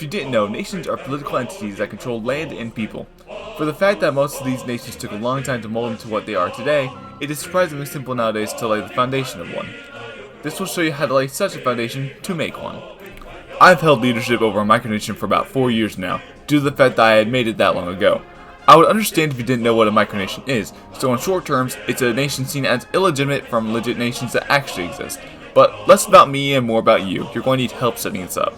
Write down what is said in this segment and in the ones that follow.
you didn't know, nations are political entities that control land and people. For the fact that most of these nations took a long time to mold into what they are today, it is surprisingly simple nowadays to lay the foundation of one. This will show you how to lay such a foundation to make one. I've held leadership over a micronation for about 4 years now, due to the fact that I had made it that long ago. I would understand if you didn't know what a micronation is, so in short terms, it's a nation seen as illegitimate from legit nations that actually exist. But less about me and more about you. You're going to need help setting this up.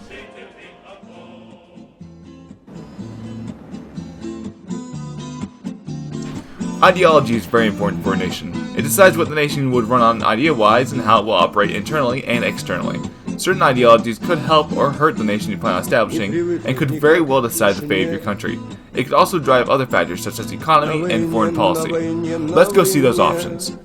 Ideology is very important for a nation. It decides what the nation would run on idea-wise and how it will operate internally and externally. Certain ideologies could help or hurt the nation you plan on establishing, and could very well decide the fate of your country. It could also drive other factors such as economy and foreign policy. Let's go see those options.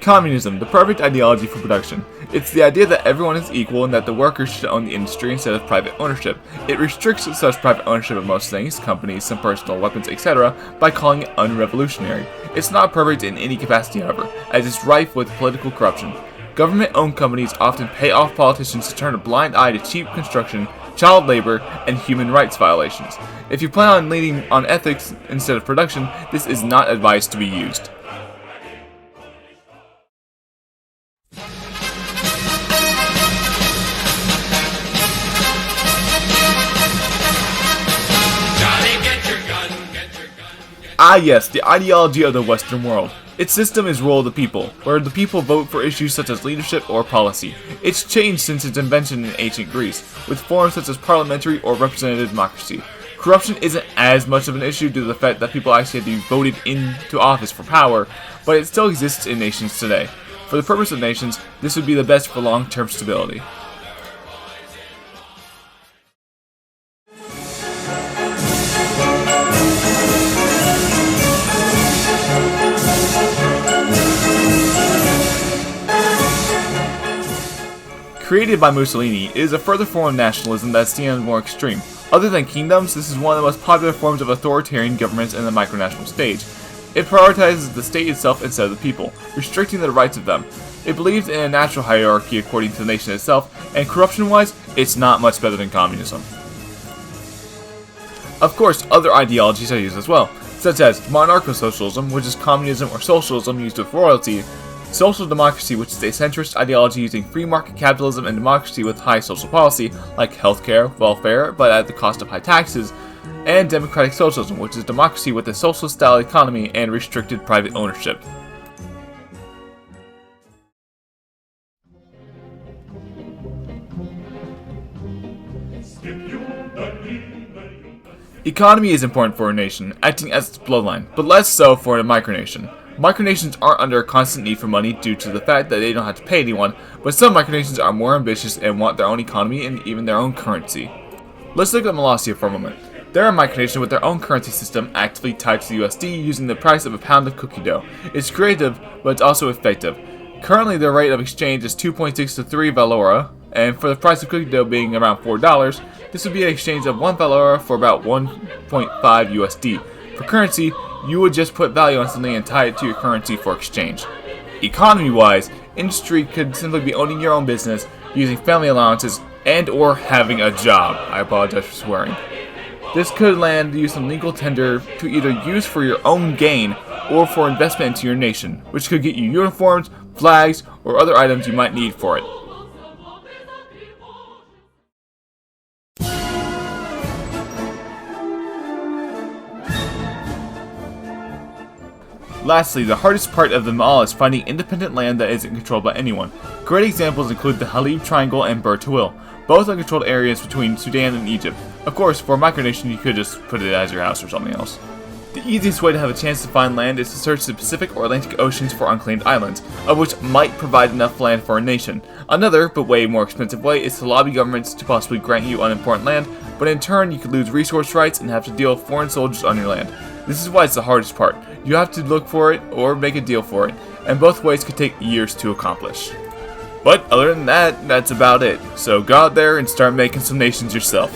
Communism, the perfect ideology for production. It's the idea that everyone is equal and that the workers should own the industry instead of private ownership. It restricts such private ownership of most things, companies, some personal weapons, etc., by calling it unrevolutionary. It's not perfect in any capacity, however, as it's rife with political corruption. Government-owned companies often pay off politicians to turn a blind eye to cheap construction, child labor, and human rights violations. If you plan on leaning on ethics instead of production, this is not advised to be used. Ah yes, the ideology of the Western world. Its system is rule of the people, where the people vote for issues such as leadership or policy. It's changed since its invention in ancient Greece, with forms such as parliamentary or representative democracy. Corruption isn't as much of an issue due to the fact that people actually have to be voted into office for power, but it still exists in nations today. For the purpose of nations, this would be the best for long-term stability. Created by Mussolini, it is a further form of nationalism that is seen as more extreme. Other than kingdoms, this is one of the most popular forms of authoritarian governments in the micronational stage. It prioritizes the state itself instead of the people, restricting the rights of them. It believes in a natural hierarchy according to the nation itself, and corruption-wise, it's not much better than communism. Of course, other ideologies are used as well, such as monarcho-socialism, which is communism or socialism used with royalty, social democracy, which is a centrist ideology using free market capitalism and democracy with high social policy, like healthcare, welfare, but at the cost of high taxes, and democratic socialism, which is democracy with a socialist-style economy and restricted private ownership. Economy is important for a nation, acting as its bloodline, but less so for a micronation. Micronations aren't under a constant need for money due to the fact that they don't have to pay anyone, but some micronations are more ambitious and want their own economy and even their own currency. Let's look at Molossia for a moment. They're a micronation with their own currency system actively tied to the USD using the price of a pound of cookie dough. It's creative, but it's also effective. Currently their rate of exchange is 2.6 to 3 Valora, and for the price of cookie dough being around $4, this would be an exchange of 1 Valora for about 1.5 USD. For currency, you would just put value on something and tie it to your currency for exchange. Economy-wise, industry could simply be owning your own business, using family allowances, and or having a job. I apologize for swearing. This could land you some legal tender to either use for your own gain or for investment into your nation, which could get you uniforms, flags, or other items you might need for it. Lastly, the hardest part of them all is finding independent land that isn't controlled by anyone. Great examples include the Halib Triangle and Bur Tawil, both uncontrolled areas between Sudan and Egypt. Of course, for a micronation you could just put it as your house or something else. The easiest way to have a chance to find land is to search the Pacific or Atlantic Oceans for unclaimed islands, of which might provide enough land for a nation. Another, but way more expensive way, is to lobby governments to possibly grant you unimportant land, but in turn you could lose resource rights and have to deal with foreign soldiers on your land. This is why it's the hardest part. You have to look for it or make a deal for it, and both ways could take years to accomplish. But other than that, that's about it. So go out there and start making some nations yourself.